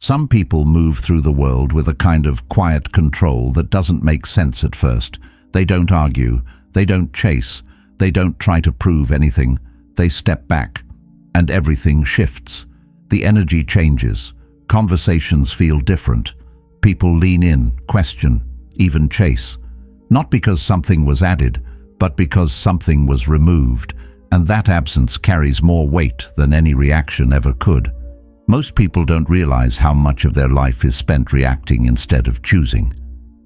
Some people move through the world with a kind of quiet control that doesn't make sense at first. They don't argue, they don't chase, they don't try to prove anything. They step back, and everything shifts. The energy changes. Conversations feel different. People lean in, question, even chase. Not because something was added, but because something was removed, and that absence carries more weight than any reaction ever could. Most people don't realize how much of their life is spent reacting instead of choosing.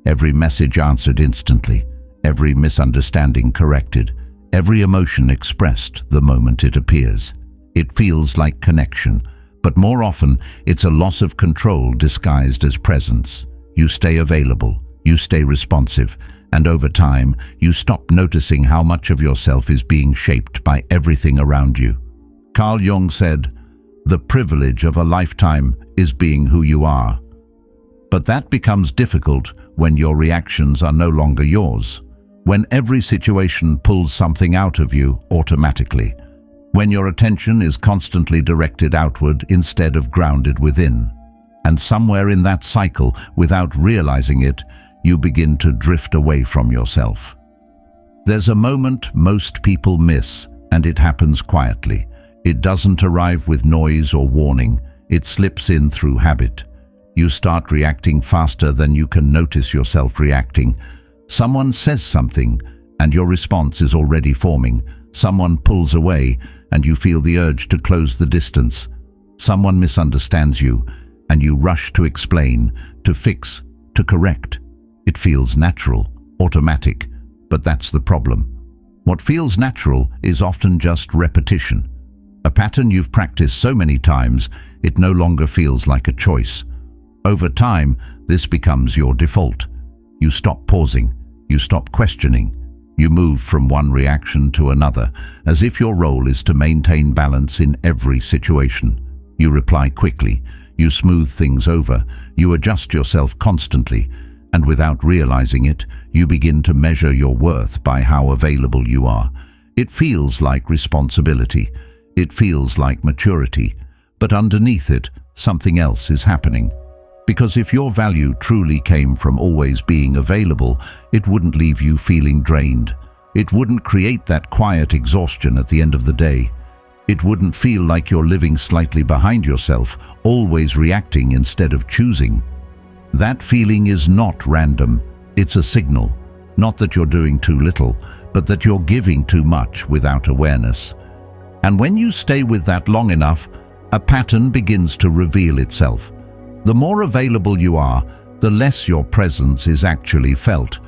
Every message answered instantly, every misunderstanding corrected, every emotion expressed the moment it appears. It feels like connection, but more often it's a loss of control disguised as presence. You stay available, you stay responsive, and over time you stop noticing how much of yourself is being shaped by everything around you. Carl Jung said, "The privilege of a lifetime is being who you are." But that becomes difficult when your reactions are no longer yours, when every situation pulls something out of you automatically, when your attention is constantly directed outward instead of grounded within. And somewhere in that cycle, without realizing it, you begin to drift away from yourself. There's a moment most people miss, and it happens quietly. It doesn't arrive with noise or warning. It slips in through habit. You start reacting faster than you can notice yourself reacting. Someone says something, and your response is already forming. Someone pulls away, and you feel the urge to close the distance. Someone misunderstands you, and you rush to explain, to fix, to correct. It feels natural, automatic, but that's the problem. What feels natural is often just repetition. A pattern you've practiced so many times, it no longer feels like a choice. Over time, this becomes your default. You stop pausing, you stop questioning, you move from one reaction to another, as if your role is to maintain balance in every situation. You reply quickly, you smooth things over, you adjust yourself constantly, and without realizing it, you begin to measure your worth by how available you are. It feels like responsibility. It feels like maturity, but underneath it, something else is happening. Because if your value truly came from always being available, it wouldn't leave you feeling drained. It wouldn't create that quiet exhaustion at the end of the day. It wouldn't feel like you're living slightly behind yourself, always reacting instead of choosing. That feeling is not random. It's a signal, not that you're doing too little, but that you're giving too much without awareness. And when you stay with that long enough, a pattern begins to reveal itself. The more available you are, the less your presence is actually felt.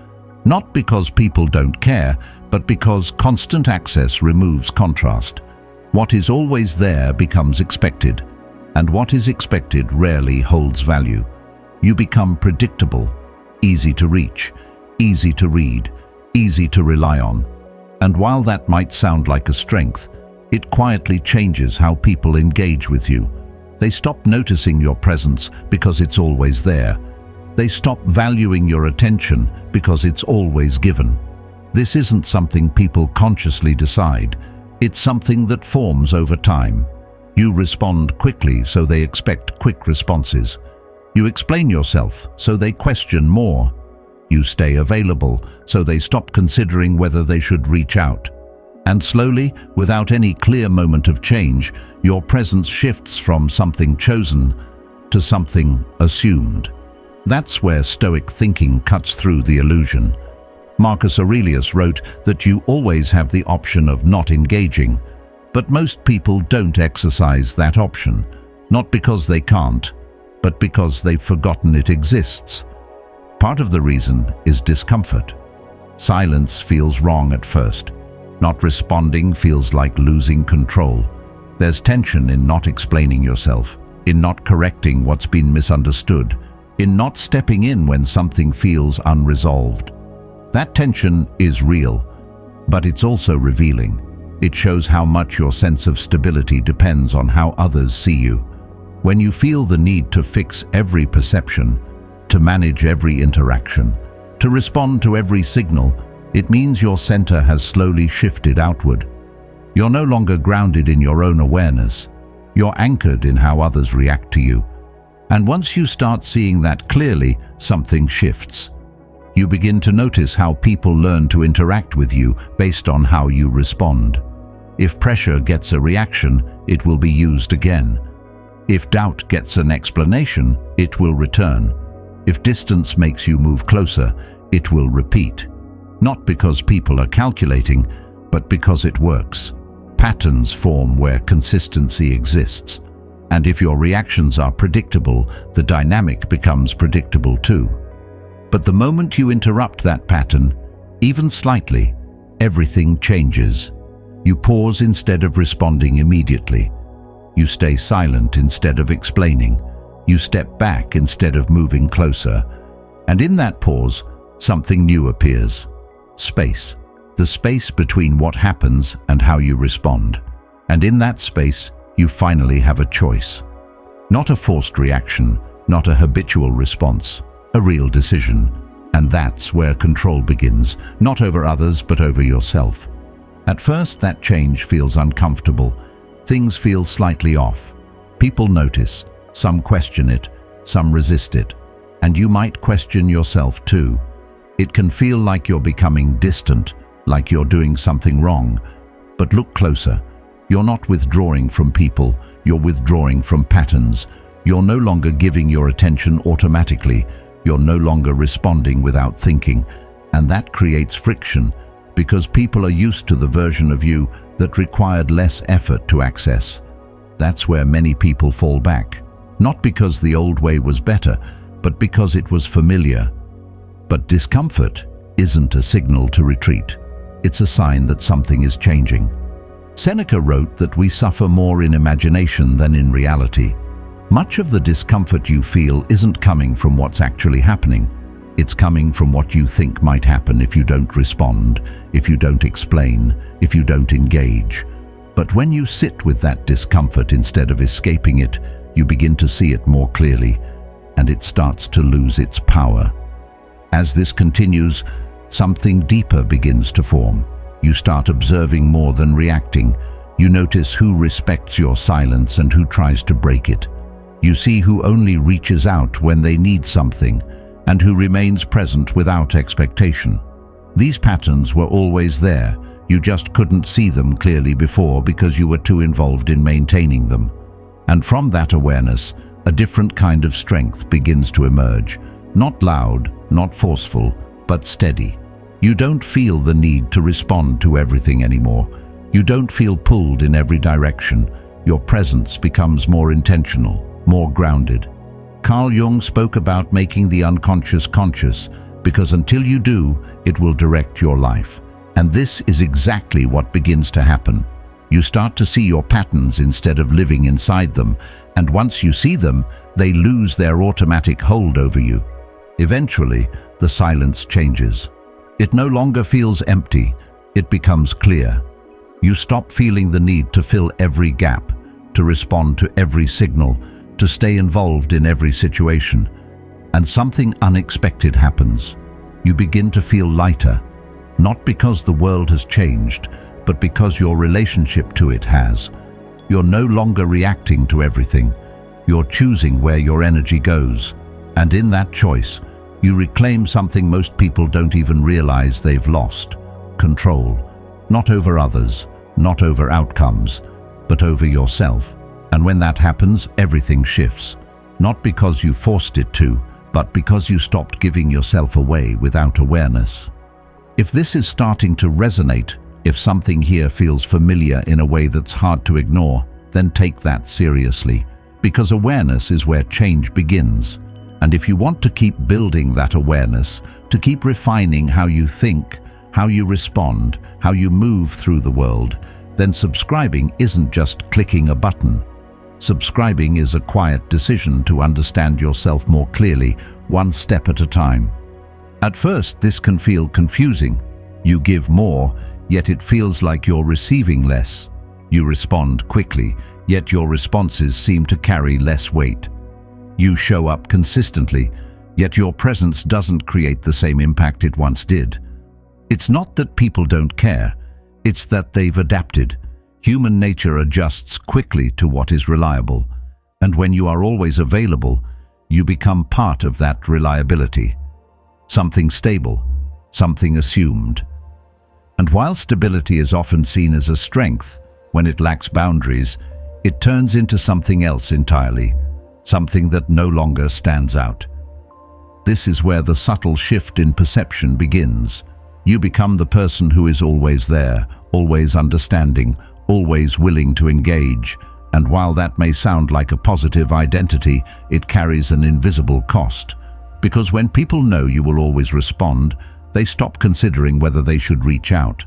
Not because people don't care, but because constant access removes contrast. What is always there becomes expected, and what is expected rarely holds value. You become predictable, easy to reach, easy to read, easy to rely on. And while that might sound like a strength, it quietly changes how people engage with you. They stop noticing your presence because it's always there. They stop valuing your attention because it's always given. This isn't something people consciously decide. It's something that forms over time. You respond quickly, so they expect quick responses. You explain yourself, so they question more. You stay available, so they stop considering whether they should reach out. And slowly, without any clear moment of change, your presence shifts from something chosen to something assumed. That's where Stoic thinking cuts through the illusion. Marcus Aurelius wrote that you always have the option of not engaging, but most people don't exercise that option, not because they can't, but because they've forgotten it exists. Part of the reason is discomfort. Silence feels wrong at first. Not responding feels like losing control. There's tension in not explaining yourself, in not correcting what's been misunderstood, in not stepping in when something feels unresolved. That tension is real, but it's also revealing. It shows how much your sense of stability depends on how others see you. When you feel the need to fix every perception, to manage every interaction, to respond to every signal, it means your center has slowly shifted outward. You're no longer grounded in your own awareness. You're anchored in how others react to you. And once you start seeing that clearly, something shifts. You begin to notice how people learn to interact with you based on how you respond. If pressure gets a reaction, it will be used again. If doubt gets an explanation, it will return. If distance makes you move closer, it will repeat. Not because people are calculating, but because it works. Patterns form where consistency exists. And if your reactions are predictable, the dynamic becomes predictable too. But the moment you interrupt that pattern, even slightly, everything changes. You pause instead of responding immediately. You stay silent instead of explaining. You step back instead of moving closer. And in that pause, something new appears. Space. The space between what happens and how you respond. And in that space, you finally have a choice. Not a forced reaction, not a habitual response, a real decision. And that's where control begins, not over others but over yourself. At first, that change feels uncomfortable. Things feel slightly off. People notice, some question it, some resist it. And you might question yourself too. It can feel like you're becoming distant, like you're doing something wrong. But look closer. You're not withdrawing from people, you're withdrawing from patterns. You're no longer giving your attention automatically. You're no longer responding without thinking. And that creates friction, because people are used to the version of you that required less effort to access. That's where many people fall back. Not because the old way was better, but because it was familiar. But discomfort isn't a signal to retreat. It's a sign that something is changing. Seneca wrote that we suffer more in imagination than in reality. Much of the discomfort you feel isn't coming from what's actually happening. It's coming from what you think might happen if you don't respond, if you don't explain, if you don't engage. But when you sit with that discomfort instead of escaping it, you begin to see it more clearly, and it starts to lose its power. As this continues, something deeper begins to form. You start observing more than reacting. You notice who respects your silence and who tries to break it. You see who only reaches out when they need something, and who remains present without expectation. These patterns were always there. You just couldn't see them clearly before because you were too involved in maintaining them. And from that awareness, a different kind of strength begins to emerge. Not loud, not forceful, but steady. You don't feel the need to respond to everything anymore. You don't feel pulled in every direction. Your presence becomes more intentional, more grounded. Carl Jung spoke about making the unconscious conscious, because until you do, it will direct your life. And this is exactly what begins to happen. You start to see your patterns instead of living inside them, and once you see them, they lose their automatic hold over you. Eventually, the silence changes. It no longer feels empty, it becomes clear. You stop feeling the need to fill every gap, to respond to every signal, to stay involved in every situation. And something unexpected happens. You begin to feel lighter, not because the world has changed, but because your relationship to it has. You're no longer reacting to everything. You're choosing where your energy goes. And in that choice, you reclaim something most people don't even realize they've lost: control. Not over others, not over outcomes, but over yourself. And when that happens, everything shifts. Not because you forced it to, but because you stopped giving yourself away without awareness. If this is starting to resonate, if something here feels familiar in a way that's hard to ignore, then take that seriously, because awareness is where change begins. And if you want to keep building that awareness, to keep refining how you think, how you respond, how you move through the world, then subscribing isn't just clicking a button. Subscribing is a quiet decision to understand yourself more clearly, one step at a time. At first, this can feel confusing. You give more, yet it feels like you're receiving less. You respond quickly, yet your responses seem to carry less weight. You show up consistently, yet your presence doesn't create the same impact it once did. It's not that people don't care, it's that they've adapted. Human nature adjusts quickly to what is reliable, and when you are always available, You become part of that reliability. Something stable, something assumed. And while stability is often seen as a strength, when it lacks boundaries, it turns into something else entirely, something that no longer stands out. This is where the subtle shift in perception begins. You become the person who is always there, always understanding, always willing to engage, and while that may sound like a positive identity, it carries an invisible cost. Because when people know you will always respond, they stop considering whether they should reach out.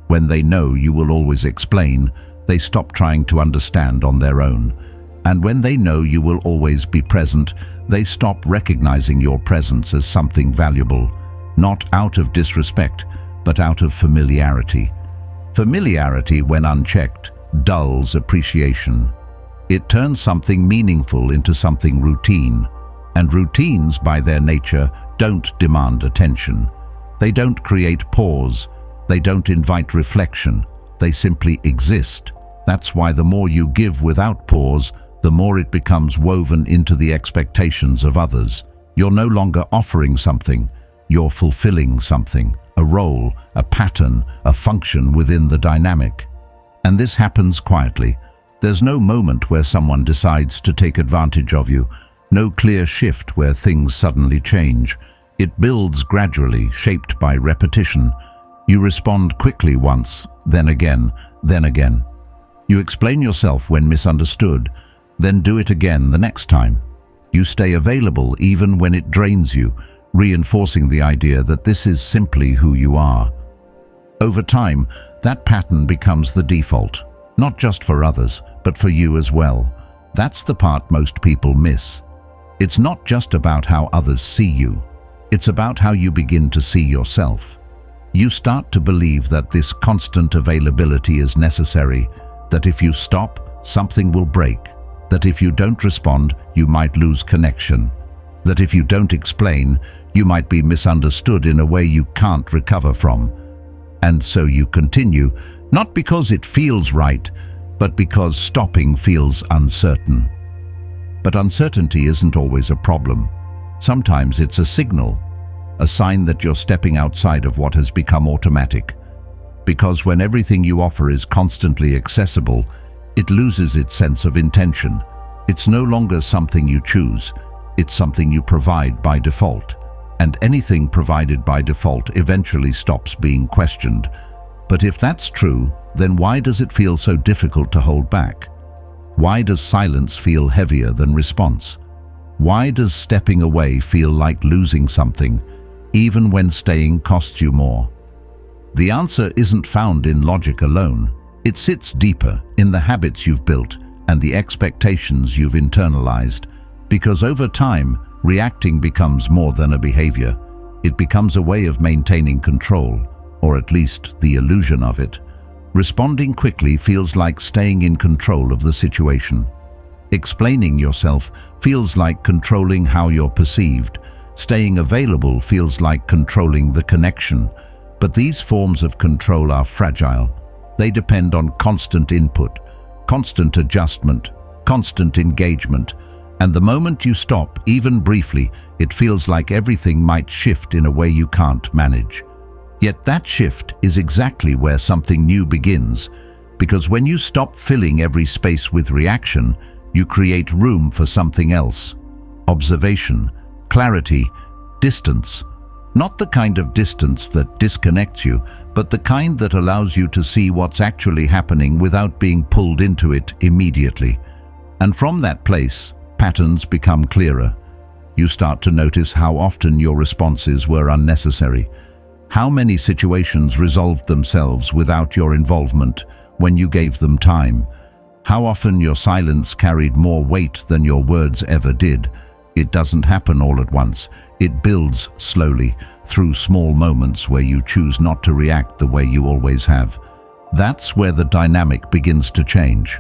When they know you will always explain, they stop trying to understand on their own. And when they know you will always be present, they stop recognizing your presence as something valuable, not out of disrespect, but out of familiarity. Familiarity, when unchecked, dulls appreciation. It turns something meaningful into something routine, and routines, by their nature, don't demand attention. They don't create pause, they don't invite reflection, they simply exist. That's why the more you give without pause, the more it becomes woven into the expectations of others. You're no longer offering something, you're fulfilling something, a role, a pattern, a function within the dynamic. And this happens quietly. There's no moment where someone decides to take advantage of you, no clear shift where things suddenly change. It builds gradually, shaped by repetition. You respond quickly once, then again, then again. You explain yourself when misunderstood, then do it again the next time. You stay available even when it drains you, reinforcing the idea that this is simply who you are. Over time, that pattern becomes the default, not just for others, but for you as well. That's the part most people miss. It's not just about how others see you. It's about how you begin to see yourself. You start to believe that this constant availability is necessary, that if you stop, something will break, that if you don't respond, you might lose connection, that if you don't explain, you might be misunderstood in a way you can't recover from. And so you continue, not because it feels right, but because stopping feels uncertain. But uncertainty isn't always a problem. Sometimes it's a signal, a sign that you're stepping outside of what has become automatic. Because when everything you offer is constantly accessible, it loses its sense of intention. It's no longer something you choose, it's something you provide by default. And anything provided by default eventually stops being questioned. But if that's true, then why does it feel so difficult to hold back? Why does silence feel heavier than response? Why does stepping away feel like losing something, even when staying costs you more? The answer isn't found in logic alone. It sits deeper in the habits you've built and the expectations you've internalized. Because over time, reacting becomes more than a behavior. It becomes a way of maintaining control, or at least the illusion of it. Responding quickly feels like staying in control of the situation. Explaining yourself feels like controlling how you're perceived. Staying available feels like controlling the connection. But these forms of control are fragile. They depend on constant input, constant adjustment, constant engagement. And the moment you stop, even briefly, it feels like everything might shift in a way you can't manage. Yet that shift is exactly where something new begins, because when you stop filling every space with reaction, you create room for something else. Observation, clarity, distance. Not the kind of distance that disconnects you, but the kind that allows you to see what's actually happening without being pulled into it immediately. And from that place, patterns become clearer. You start to notice how often your responses were unnecessary, how many situations resolved themselves without your involvement when you gave them time, how often your silence carried more weight than your words ever did. It doesn't happen all at once. It builds slowly through small moments where you choose not to react the way you always have. That's where the dynamic begins to change.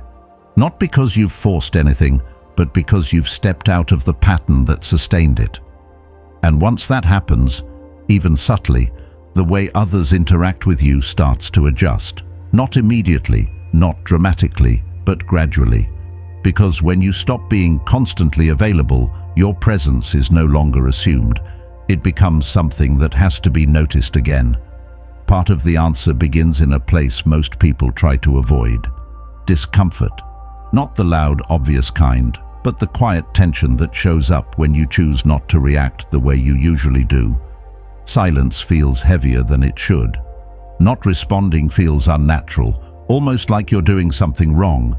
Not because you've forced anything, but because you've stepped out of the pattern that sustained it. And once that happens, even subtly, the way others interact with you starts to adjust. Not immediately, not dramatically, but gradually. Because when you stop being constantly available, Your presence is no longer assumed. It becomes something that has to be noticed again. Part of the answer begins in a place most people try to avoid: discomfort. Not the loud, obvious kind, but the quiet tension that shows up when you choose not to react the way you usually do. Silence feels heavier than it should. Not responding feels unnatural, almost like you're doing something wrong.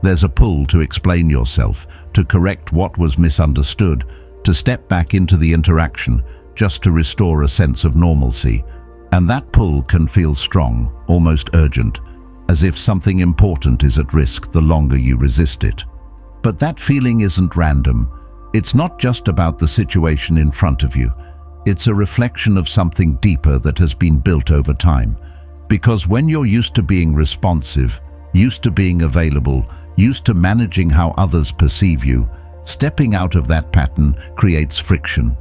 There's a pull to explain yourself, to correct what was misunderstood, to step back into the interaction, just to restore a sense of normalcy. And that pull can feel strong, almost urgent, as if something important is at risk the longer you resist it. But that feeling isn't random. It's not just about the situation in front of you. It's a reflection of something deeper that has been built over time. Because when you're used to being responsive, used to being available, used to managing how others perceive you, stepping out of that pattern creates friction.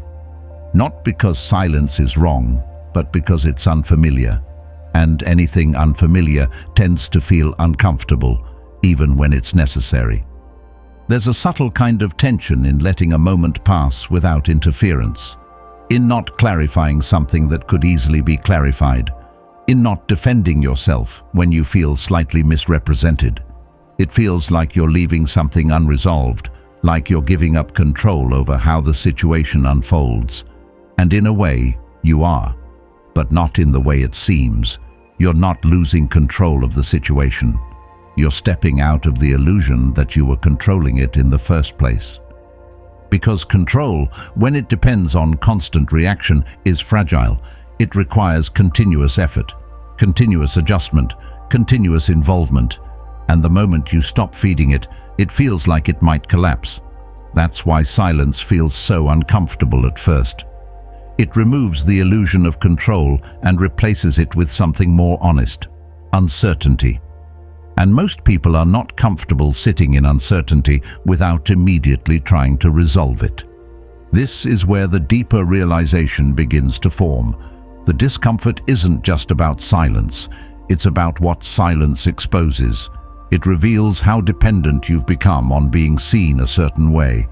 Not because silence is wrong, but because it's unfamiliar. And anything unfamiliar tends to feel uncomfortable, even when it's necessary. There's a subtle kind of tension in letting a moment pass without interference, in not clarifying something that could easily be clarified, in not defending yourself when you feel slightly misrepresented. It feels like you're leaving something unresolved, like you're giving up control over how the situation unfolds. And in a way, you are, but not in the way it seems. You're not losing control of the situation. You're stepping out of the illusion that you were controlling it in the first place. Because control, when it depends on constant reaction, is fragile. It requires continuous effort, continuous adjustment, continuous involvement. And the moment you stop feeding it, it feels like it might collapse. That's why silence feels so uncomfortable at first. It removes the illusion of control and replaces it with something more honest: uncertainty. And most people are not comfortable sitting in uncertainty without immediately trying to resolve it. This is where the deeper realization begins to form. The discomfort isn't just about silence, it's about what silence exposes. It reveals how dependent you've become on being seen a certain way,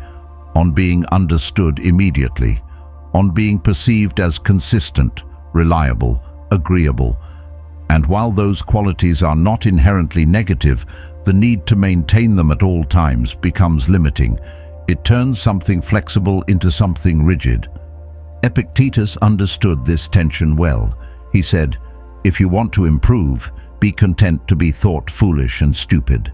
on being understood immediately, on being perceived as consistent, reliable, agreeable. And while those qualities are not inherently negative, the need to maintain them at all times becomes limiting. It turns something flexible into something rigid. Epictetus understood this tension well. He said, "If you want to improve, be content to be thought foolish and stupid."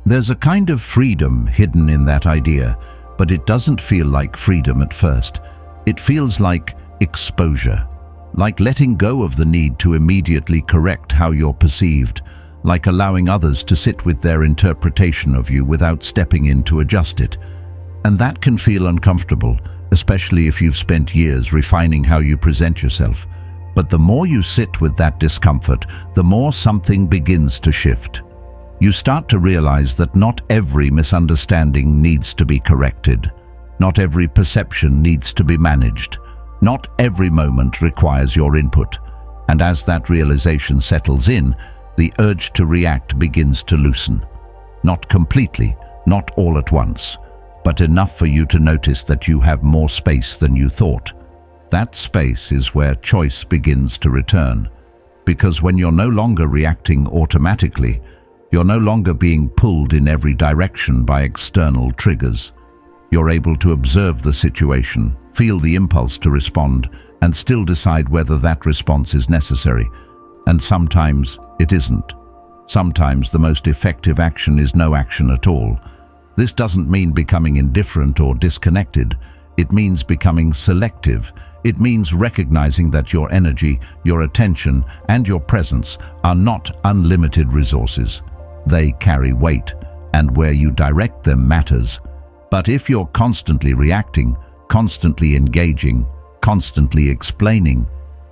There's a kind of freedom hidden in that idea, but it doesn't feel like freedom at first. It feels like exposure, like letting go of the need to immediately correct how you're perceived, like allowing others to sit with their interpretation of you without stepping in to adjust it. And that can feel uncomfortable, especially if you've spent years refining how you present yourself. But the more you sit with that discomfort, the more something begins to shift. You start to realize that not every misunderstanding needs to be corrected. Not every perception needs to be managed. Not every moment requires your input. And as that realization settles in, the urge to react begins to loosen. Not completely, not all at once, but enough for you to notice that you have more space than you thought. That space is where choice begins to return. Because when you're no longer reacting automatically, you're no longer being pulled in every direction by external triggers. You're able to observe the situation, feel the impulse to respond, and still decide whether that response is necessary. And sometimes it isn't. Sometimes the most effective action is no action at all. This doesn't mean becoming indifferent or disconnected. It means becoming selective. It means recognizing that your energy, your attention, and your presence are not unlimited resources. They carry weight, and where you direct them matters. But if you're constantly reacting, constantly engaging, constantly explaining,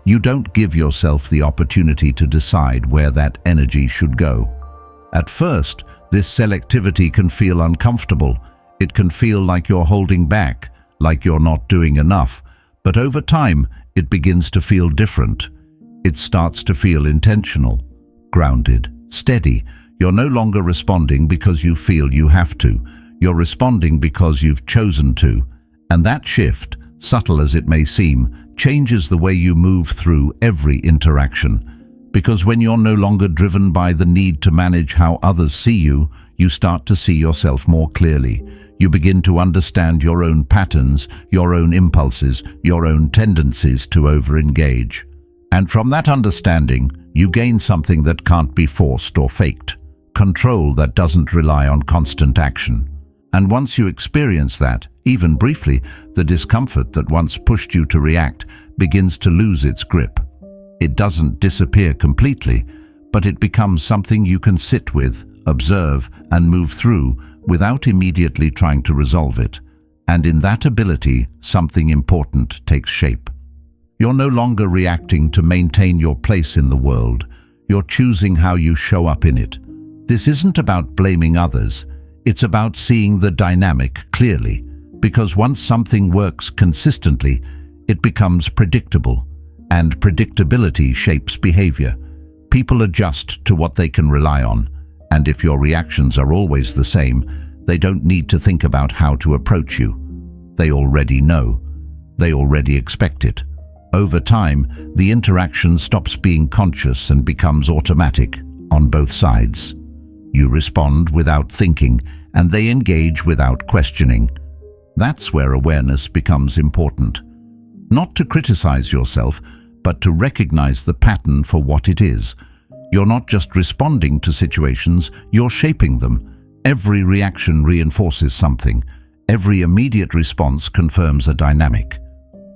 you don't give yourself the opportunity to decide where that energy should go. At first, this selectivity can feel uncomfortable. It can feel like you're holding back, like you're not doing enough. But over time, it begins to feel different. It starts to feel intentional, grounded, steady. You're no longer responding because you feel you have to. You're responding because you've chosen to. And that shift, subtle as it may seem, changes the way you move through every interaction. Because when you're no longer driven by the need to manage how others see you, you start to see yourself more clearly. You begin to understand your own patterns, your own impulses, your own tendencies to over-engage. And from that understanding, you gain something that can't be forced or faked. Control that doesn't rely on constant action. And once you experience that, even briefly, the discomfort that once pushed you to react begins to lose its grip. It doesn't disappear completely, but it becomes something you can sit with, observe, and move through without immediately trying to resolve it. And in that ability, something important takes shape. You're no longer reacting to maintain your place in the world. You're choosing how you show up in it. This isn't about blaming others. It's about seeing the dynamic clearly, because once something works consistently, it becomes predictable, and predictability shapes behavior. People adjust to what they can rely on, and if your reactions are always the same, they don't need to think about how to approach you. They already know. They already expect it. Over time, the interaction stops being conscious and becomes automatic on both sides. You respond without thinking, and they engage without questioning. That's where awareness becomes important. Not to criticize yourself, but to recognize the pattern for what it is. You're not just responding to situations, you're shaping them. Every reaction reinforces something. Every immediate response confirms a dynamic.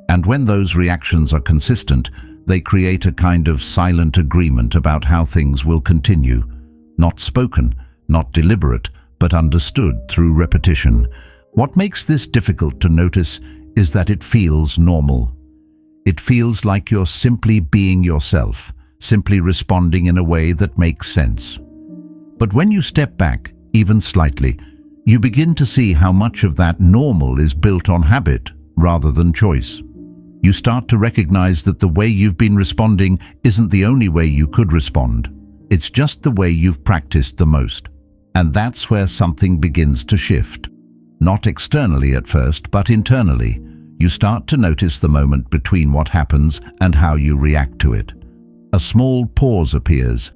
And when those reactions are consistent, they create a kind of silent agreement about how things will continue. Not spoken, not deliberate, but understood through repetition. What makes this difficult to notice is that it feels normal. It feels like you're simply being yourself, simply responding in a way that makes sense. But when you step back, even slightly, you begin to see how much of that normal is built on habit rather than choice. You start to recognize that the way you've been responding isn't the only way you could respond. It's just the way you've practiced the most. And that's where something begins to shift. Not externally at first, but internally. You start to notice the moment between what happens and how you react to it. A small pause appears.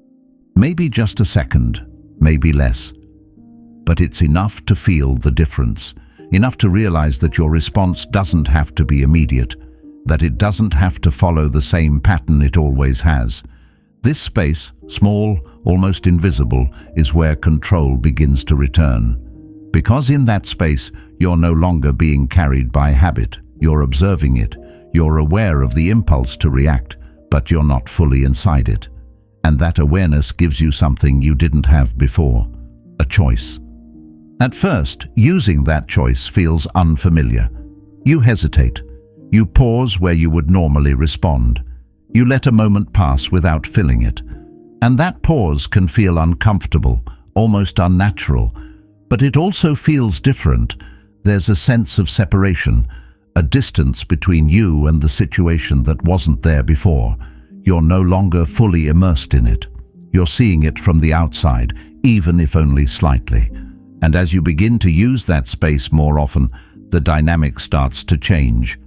Maybe just a second, maybe less. But it's enough to feel the difference. Enough to realize that your response doesn't have to be immediate. That it doesn't have to follow the same pattern it always has. This space, small, almost invisible, is where control begins to return. Because in that space, you're no longer being carried by habit. You're observing it. You're aware of the impulse to react, but you're not fully inside it. And that awareness gives you something you didn't have before, a choice. At first, using that choice feels unfamiliar. You hesitate. You pause where you would normally respond. You let a moment pass without filling it. And that pause can feel uncomfortable, almost unnatural, but it also feels different. There's a sense of separation, a distance between you and the situation that wasn't there before. You're no longer fully immersed in it. You're seeing it from the outside, even if only slightly. And as you begin to use that space more often, the dynamic starts to change.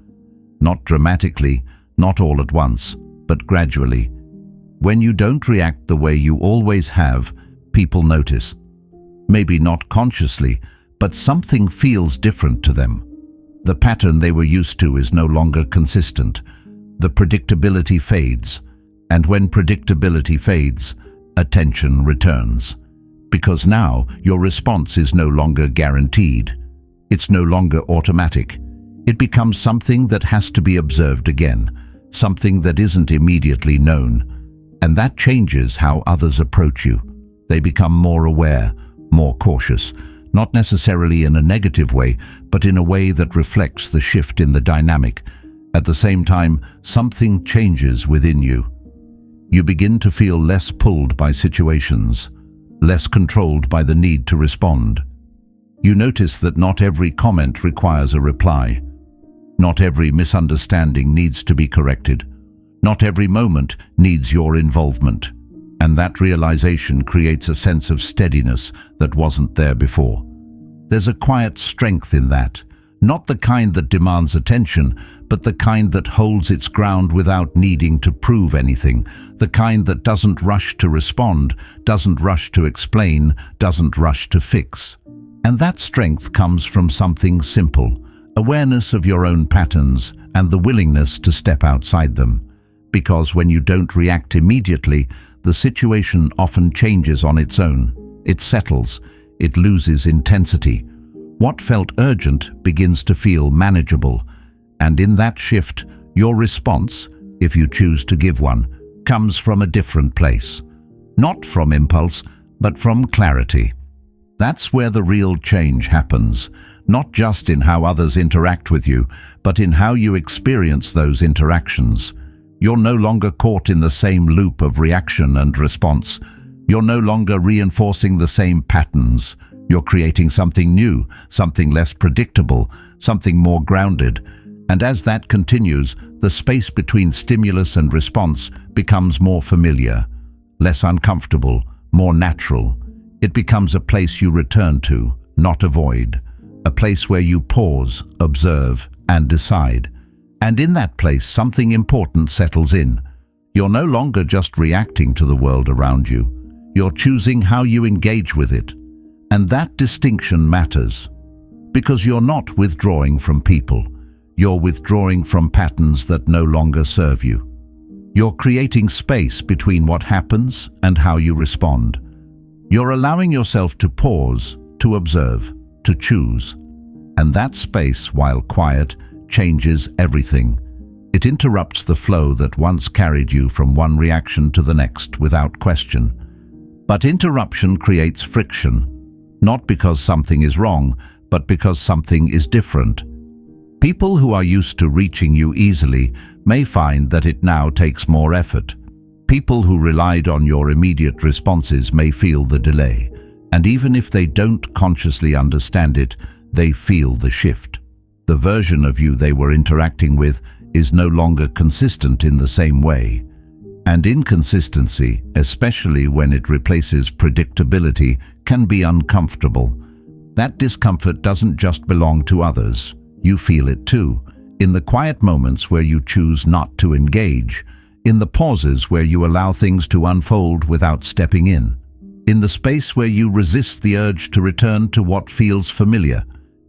Not dramatically, not all at once, but gradually. When you don't react the way you always have, people notice. Maybe not consciously, but something feels different to them. The pattern they were used to is no longer consistent. The predictability fades. And when predictability fades, attention returns. Because now your response is no longer guaranteed. It's no longer automatic. It becomes something that has to be observed again, something that isn't immediately known. And that changes how others approach you. They become more aware, more cautious, not necessarily in a negative way, but in a way that reflects the shift in the dynamic. At the same time, something changes within you. You begin to feel less pulled by situations, less controlled by the need to respond. You notice that not every comment requires a reply. Not every misunderstanding needs to be corrected. Not every moment needs your involvement. And that realization creates a sense of steadiness that wasn't there before. There's a quiet strength in that, Not the kind that demands attention, but the kind that holds its ground without needing to prove anything, the kind that doesn't rush to respond, doesn't rush to explain, doesn't rush to fix. And that strength comes from something simple: awareness of your own patterns and the willingness to step outside them. Because when you don't react immediately, the situation often changes on its own. It settles, it loses intensity. What felt urgent begins to feel manageable, and in that shift, your response, if you choose to give one, comes from a different place. Not from impulse, but from clarity. That's where the real change happens, not just in how others interact with you, but in how you experience those interactions. You're no longer caught in the same loop of reaction and response. You're no longer reinforcing the same patterns. You're creating something new, something less predictable, something more grounded. And as that continues, the space between stimulus and response becomes more familiar, less uncomfortable, more natural. It becomes a place you return to, not avoid. A place where you pause, observe, and decide. And in that place, something important settles in. You're no longer just reacting to the world around you. You're choosing how you engage with it. And that distinction matters. Because you're not withdrawing from people. You're withdrawing from patterns that no longer serve you. You're creating space between what happens and how you respond. You're allowing yourself to pause, to observe, to choose. And that space, while quiet, changes everything. It interrupts the flow that once carried you from one reaction to the next without question. But interruption creates friction, not because something is wrong, but because something is different. People who are used to reaching you easily may find that it now takes more effort. People who relied on your immediate responses may feel the delay, and even if they don't consciously understand it, they feel the shift. The version of you they were interacting with is no longer consistent in the same way. And inconsistency, especially when it replaces predictability, can be uncomfortable. That discomfort doesn't just belong to others. You feel it too, in the quiet moments where you choose not to engage, in the pauses where you allow things to unfold without stepping in the space where you resist the urge to return to what feels familiar.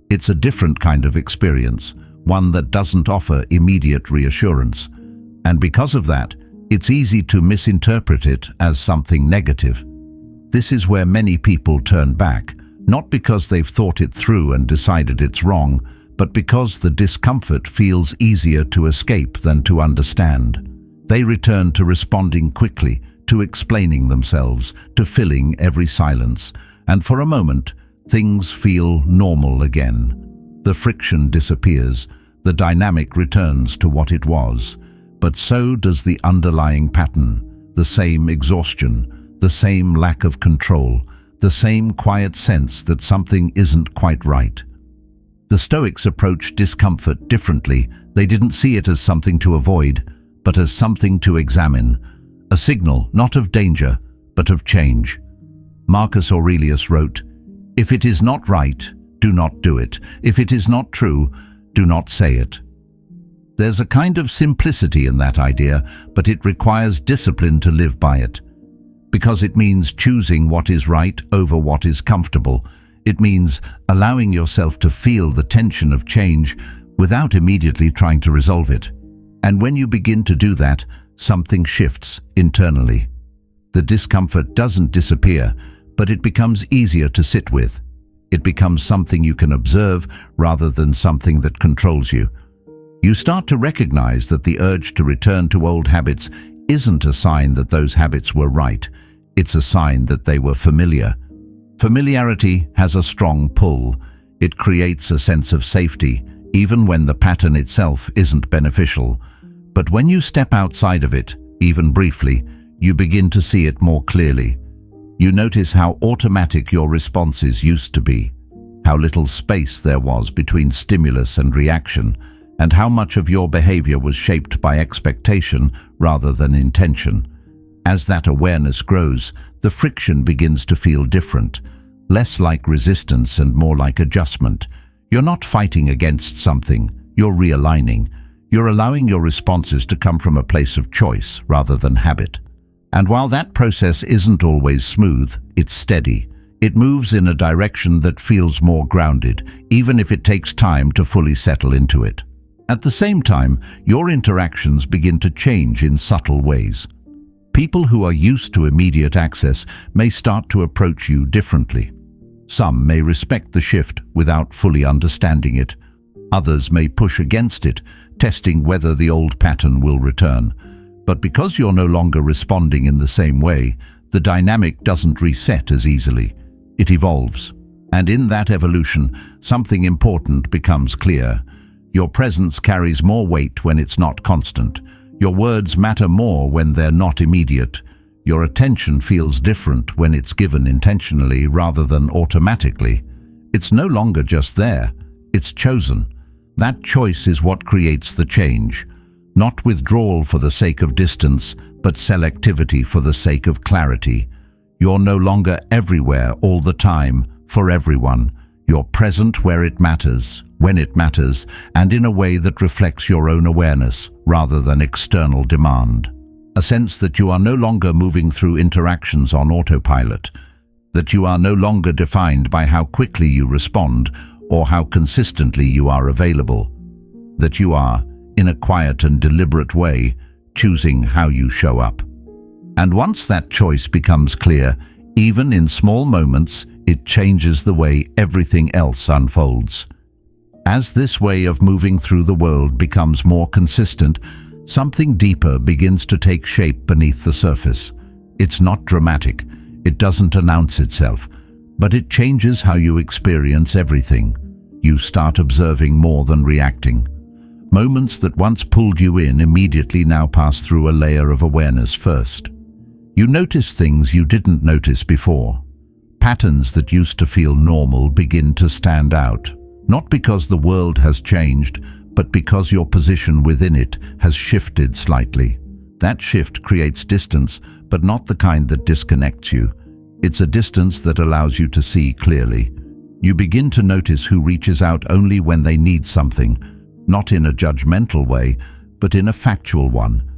It's a different kind of experience, one that doesn't offer immediate reassurance. And because of that, it's easy to misinterpret it as something negative. This is where many people turn back, not because they've thought it through and decided it's wrong, but because the discomfort feels easier to escape than to understand. They return to responding quickly, to explaining themselves, to filling every silence, and for a moment, things feel normal again. The friction disappears, the dynamic returns to what it was, but so does the underlying pattern, the same exhaustion, the same lack of control, the same quiet sense that something isn't quite right. The Stoics approached discomfort differently. They didn't see it as something to avoid, but as something to examine, a signal not of danger, but of change. Marcus Aurelius wrote, "If it is not right, do not do it. If it is not true, do not say it." There's a kind of simplicity in that idea, but it requires discipline to live by it. Because it means choosing what is right over what is comfortable. It means allowing yourself to feel the tension of change without immediately trying to resolve it. And when you begin to do that, something shifts internally. The discomfort doesn't disappear, but it becomes easier to sit with. It becomes something you can observe rather than something that controls you. You start to recognize that the urge to return to old habits isn't a sign that those habits were right. It's a sign that they were familiar. Familiarity has a strong pull. It creates a sense of safety, even when the pattern itself isn't beneficial. But when you step outside of it, even briefly, you begin to see it more clearly. You notice how automatic your responses used to be, how little space there was between stimulus and reaction, and how much of your behavior was shaped by expectation rather than intention. As that awareness grows, the friction begins to feel different, less like resistance and more like adjustment. You're not fighting against something, you're realigning. You're allowing your responses to come from a place of choice rather than habit. And while that process isn't always smooth, it's steady. It moves in a direction that feels more grounded, even if it takes time to fully settle into it. At the same time, your interactions begin to change in subtle ways. People who are used to immediate access may start to approach you differently. Some may respect the shift without fully understanding it. Others may push against it, testing whether the old pattern will return. But because you're no longer responding in the same way, the dynamic doesn't reset as easily. It evolves. And in that evolution, something important becomes clear. Your presence carries more weight when it's not constant. Your words matter more when they're not immediate. Your attention feels different when it's given intentionally rather than automatically. It's no longer just there, it's chosen. That choice is what creates the change. Not withdrawal for the sake of distance, but selectivity for the sake of clarity. You're no longer everywhere all the time, for everyone. You're present where it matters, when it matters, and in a way that reflects your own awareness rather than external demand. A sense that you are no longer moving through interactions on autopilot, that you are no longer defined by how quickly you respond or how consistently you are available, that you are, in a quiet and deliberate way, choosing how you show up. And once that choice becomes clear, even in small moments, it changes the way everything else unfolds. As this way of moving through the world becomes more consistent, something deeper begins to take shape beneath the surface. It's not dramatic, it doesn't announce itself, but it changes how you experience everything. You start observing more than reacting. Moments that once pulled you in immediately now pass through a layer of awareness first. You notice things you didn't notice before. Patterns that used to feel normal begin to stand out, not because the world has changed, but because your position within it has shifted slightly. That shift creates distance, but not the kind that disconnects you. It's a distance that allows you to see clearly. You begin to notice who reaches out only when they need something, not in a judgmental way, but in a factual one.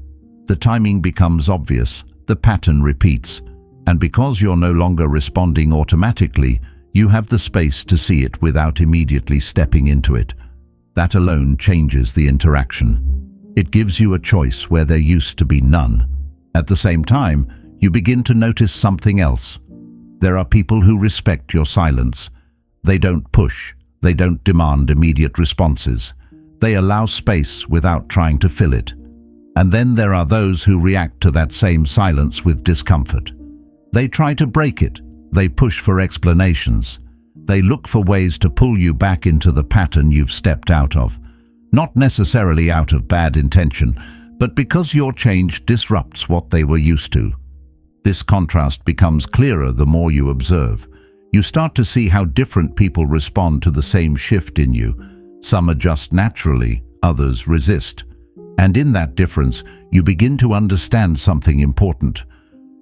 The timing becomes obvious, the pattern repeats, and because you're no longer responding automatically, you have the space to see it without immediately stepping into it. That alone changes the interaction. It gives you a choice where there used to be none. At the same time, you begin to notice something else. There are people who respect your silence. They don't push. They don't demand immediate responses. They allow space without trying to fill it. And then there are those who react to that same silence with discomfort. They try to break it. They push for explanations. They look for ways to pull you back into the pattern you've stepped out of. Not necessarily out of bad intention, but because your change disrupts what they were used to. This contrast becomes clearer the more you observe. You start to see how different people respond to the same shift in you. Some adjust naturally, others resist. And in that difference, you begin to understand something important.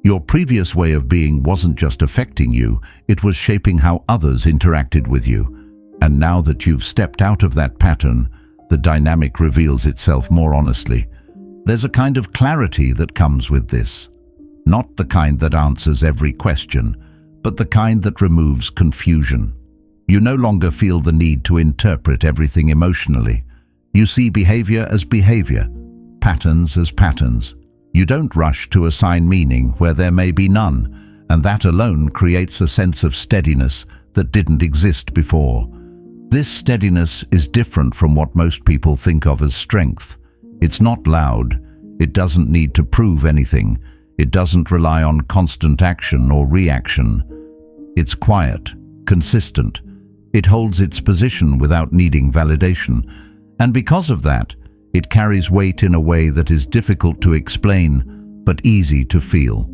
Your previous way of being wasn't just affecting you, it was shaping how others interacted with you. And now that you've stepped out of that pattern, the dynamic reveals itself more honestly. There's a kind of clarity that comes with this. Not the kind that answers every question, but the kind that removes confusion. You no longer feel the need to interpret everything emotionally. You see behavior as behavior, patterns as patterns. You don't rush to assign meaning where there may be none, and that alone creates a sense of steadiness that didn't exist before. This steadiness is different from what most people think of as strength. It's not loud. It doesn't need to prove anything. It doesn't rely on constant action or reaction. It's quiet, consistent. It holds its position without needing validation. And because of that, it carries weight in a way that is difficult to explain, but easy to feel.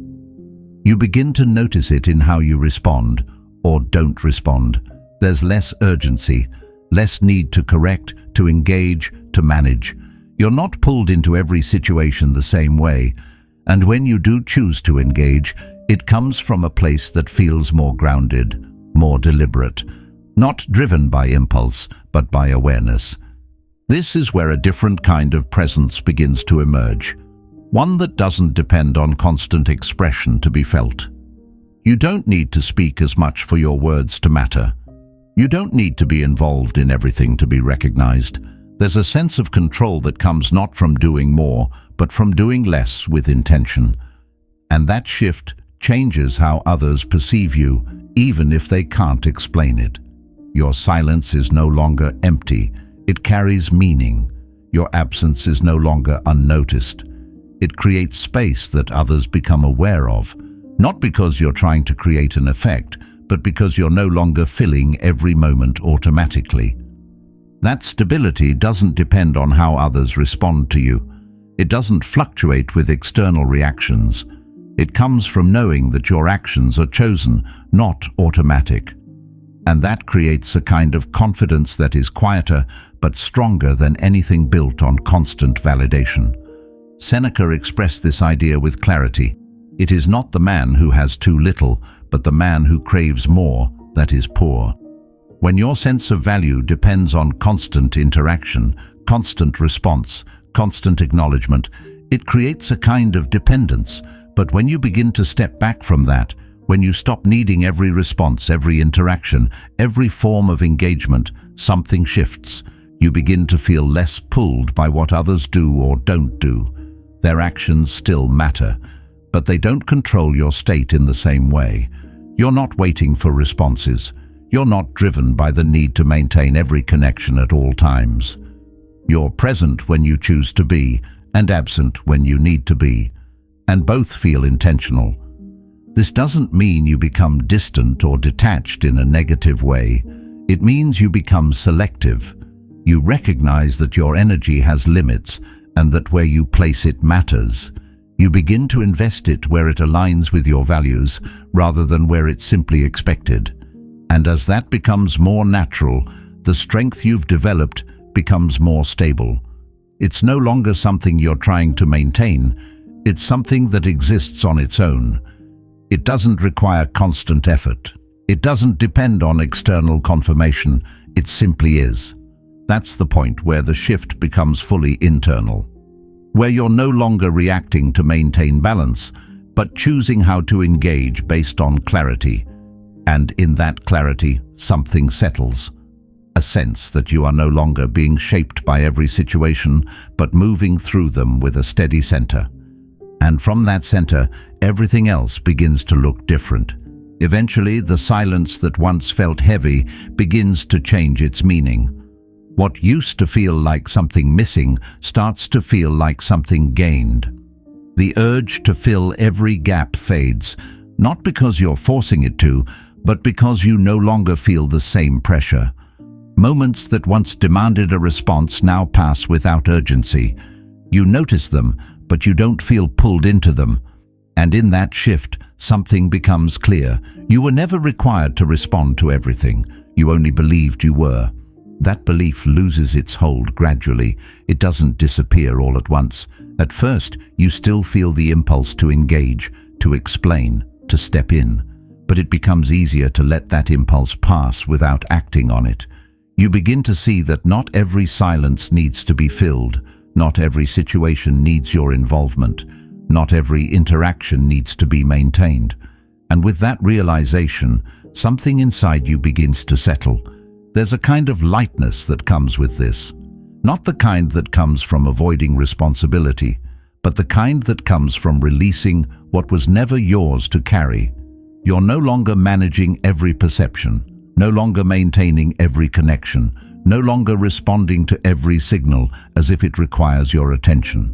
You begin to notice it in how you respond, or don't respond. There's less urgency, less need to correct, to engage, to manage. You're not pulled into every situation the same way, and when you do choose to engage, it comes from a place that feels more grounded, more deliberate, not driven by impulse, but but by awareness. This is where a different kind of presence begins to emerge, one that doesn't depend on constant expression to be felt. You don't need to speak as much for your words to matter. You don't need to be involved in everything to be recognized. There's a sense of control that comes not from doing more, but from doing less with intention. And that shift changes how others perceive you, even if they can't explain it. Your silence is no longer empty. It carries meaning. Your absence is no longer unnoticed. It creates space that others become aware of, not because you're trying to create an effect, but because you're no longer filling every moment automatically. That stability doesn't depend on how others respond to you. It doesn't fluctuate with external reactions. It comes from knowing that your actions are chosen, not automatic. And that creates a kind of confidence that is quieter but stronger than anything built on constant validation. Seneca expressed this idea with clarity. It is not the man who has too little, but the man who craves more that is poor. When your sense of value depends on constant interaction, constant response, constant acknowledgement, it creates a kind of dependence. But when you begin to step back from that, when you stop needing every response, every interaction, every form of engagement, something shifts. You begin to feel less pulled by what others do or don't do. Their actions still matter, but they don't control your state in the same way. You're not waiting for responses. You're not driven by the need to maintain every connection at all times. You're present when you choose to be, and absent when you need to be, and both feel intentional. This doesn't mean you become distant or detached in a negative way. It means you become selective. You recognize that your energy has limits and that where you place it matters. You begin to invest it where it aligns with your values rather than where it's simply expected. And as that becomes more natural, the strength you've developed becomes more stable. It's no longer something you're trying to maintain. It's something that exists on its own. It doesn't require constant effort. It doesn't depend on external confirmation. It simply is. That's the point where the shift becomes fully internal, where you're no longer reacting to maintain balance, but choosing how to engage based on clarity. And in that clarity, something settles. A sense that you are no longer being shaped by every situation, but moving through them with a steady center. And from that center, everything else begins to look different. Eventually, the silence that once felt heavy begins to change its meaning. What used to feel like something missing starts to feel like something gained. The urge to fill every gap fades, not because you're forcing it to, but because you no longer feel the same pressure. Moments that once demanded a response now pass without urgency. You notice them, but you don't feel pulled into them. And in that shift, something becomes clear. You were never required to respond to everything. You only believed you were. That belief loses its hold gradually. It doesn't disappear all at once. At first, you still feel the impulse to engage, to explain, to step in. But it becomes easier to let that impulse pass without acting on it. You begin to see that not every silence needs to be filled. Not every situation needs your involvement. Not every interaction needs to be maintained. And with that realization, something inside you begins to settle. There's a kind of lightness that comes with this. Not the kind that comes from avoiding responsibility, but the kind that comes from releasing what was never yours to carry. You're no longer managing every perception, no longer maintaining every connection, no longer responding to every signal as if it requires your attention.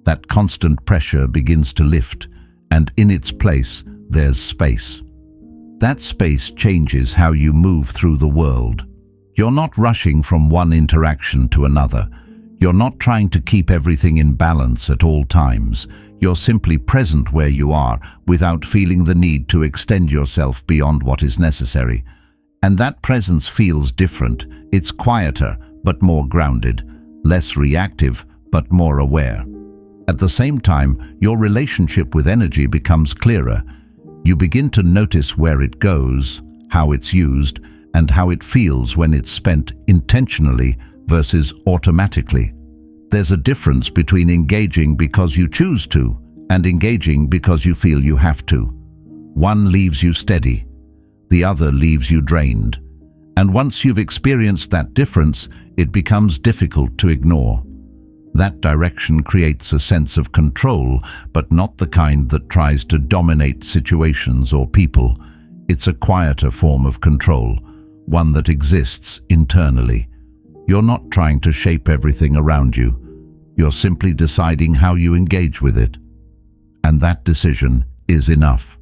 That constant pressure begins to lift, and in its place, there's space. That space changes how you move through the world. You're not rushing from one interaction to another. You're not trying to keep everything in balance at all times. You're simply present where you are without feeling the need to extend yourself beyond what is necessary. And that presence feels different. It's quieter, but more grounded, less reactive, but more aware. At the same time, your relationship with energy becomes clearer. You begin to notice where it goes, how it's used, and how it feels when it's spent intentionally versus automatically. There's a difference between engaging because you choose to and engaging because you feel you have to. One leaves you steady, the other leaves you drained. And once you've experienced that difference, it becomes difficult to ignore. That direction creates a sense of control, but not the kind that tries to dominate situations or people. It's a quieter form of control, one that exists internally. You're not trying to shape everything around you. You're simply deciding how you engage with it. And that decision is enough.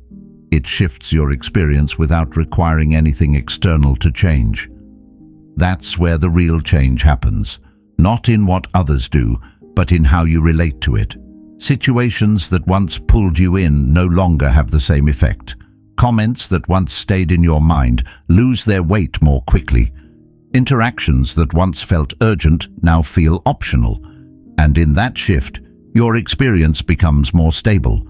It shifts your experience without requiring anything external to change. That's where the real change happens, not in what others do, but in how you relate to it. Situations that once pulled you in no longer have the same effect. Comments that once stayed in your mind lose their weight more quickly. Interactions that once felt urgent now feel optional. And in that shift, your experience becomes more stable.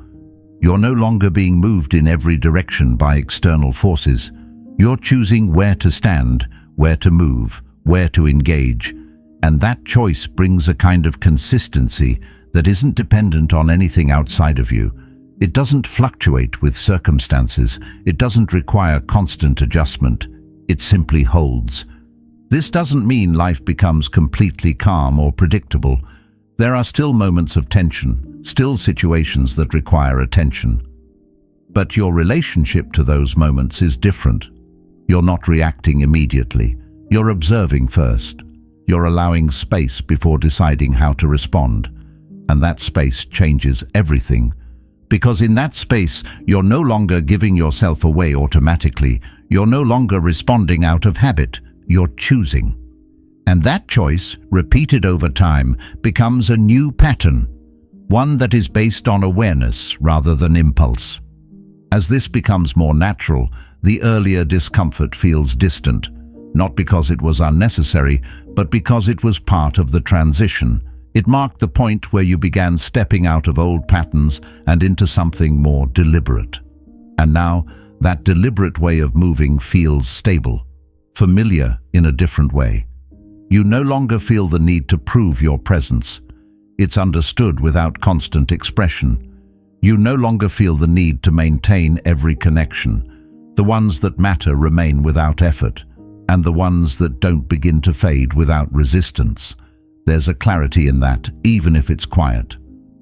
You're no longer being moved in every direction by external forces. You're choosing where to stand, where to move, where to engage. And that choice brings a kind of consistency that isn't dependent on anything outside of you. It doesn't fluctuate with circumstances. It doesn't require constant adjustment. It simply holds. This doesn't mean life becomes completely calm or predictable. There are still moments of tension, still situations that require attention. But your relationship to those moments is different. You're not reacting immediately. You're observing first. You're allowing space before deciding how to respond. And that space changes everything. Because in that space, you're no longer giving yourself away automatically. You're no longer responding out of habit. You're choosing. And that choice, repeated over time, becomes a new pattern, one that is based on awareness rather than impulse. As this becomes more natural, the earlier discomfort feels distant, not because it was unnecessary, but because it was part of the transition. It marked the point where you began stepping out of old patterns and into something more deliberate. And now, that deliberate way of moving feels stable, familiar in a different way. You no longer feel the need to prove your presence. It's understood without constant expression. You no longer feel the need to maintain every connection. The ones that matter remain without effort, and the ones that don't begin to fade without resistance. There's a clarity in that, even if it's quiet.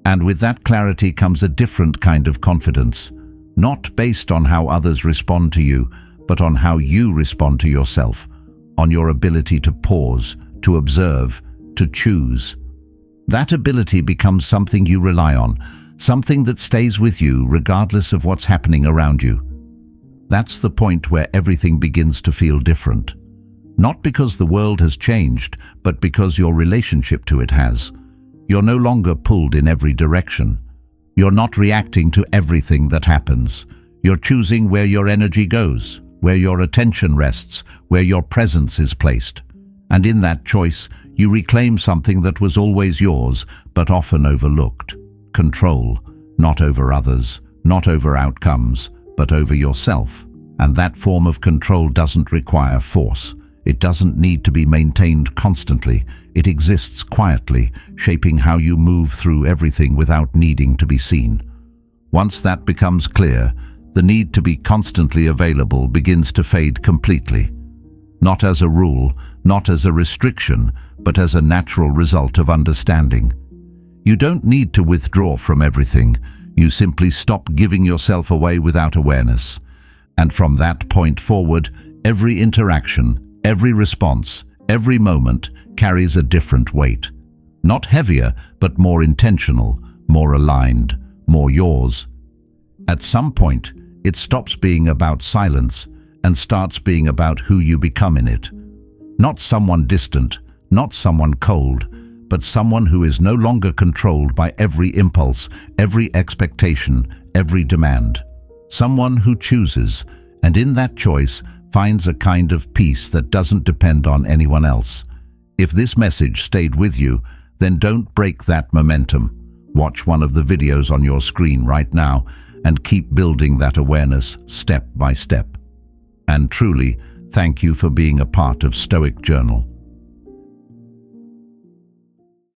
And with that clarity comes a different kind of confidence, not based on how others respond to you, but on how you respond to yourself, on your ability to pause, to observe, to choose. That ability becomes something you rely on, something that stays with you regardless of what's happening around you. That's the point where everything begins to feel different. Not because the world has changed, but because your relationship to it has. You're no longer pulled in every direction. You're not reacting to everything that happens. You're choosing where your energy goes, where your attention rests, where your presence is placed. And in that choice, you reclaim something that was always yours, but often overlooked. Control, not over others, not over outcomes, but over yourself. And that form of control doesn't require force. It doesn't need to be maintained constantly. It exists quietly, shaping how you move through everything without needing to be seen. Once that becomes clear, the need to be constantly available begins to fade completely. Not as a rule, not as a restriction, but as a natural result of understanding. You don't need to withdraw from everything. You simply stop giving yourself away without awareness. And from that point forward, every interaction, every response, every moment carries a different weight. Not heavier, but more intentional, more aligned, more yours. At some point, it stops being about silence and starts being about who you become in it. Not someone distant, not someone cold, but someone who is no longer controlled by every impulse, every expectation, every demand. Someone who chooses, and in that choice finds a kind of peace that doesn't depend on anyone else. If this message stayed with you, then don't break that momentum. Watch one of the videos on your screen right now and keep building that awareness step by step. And truly, Thank you for being a part of Stoic Journal.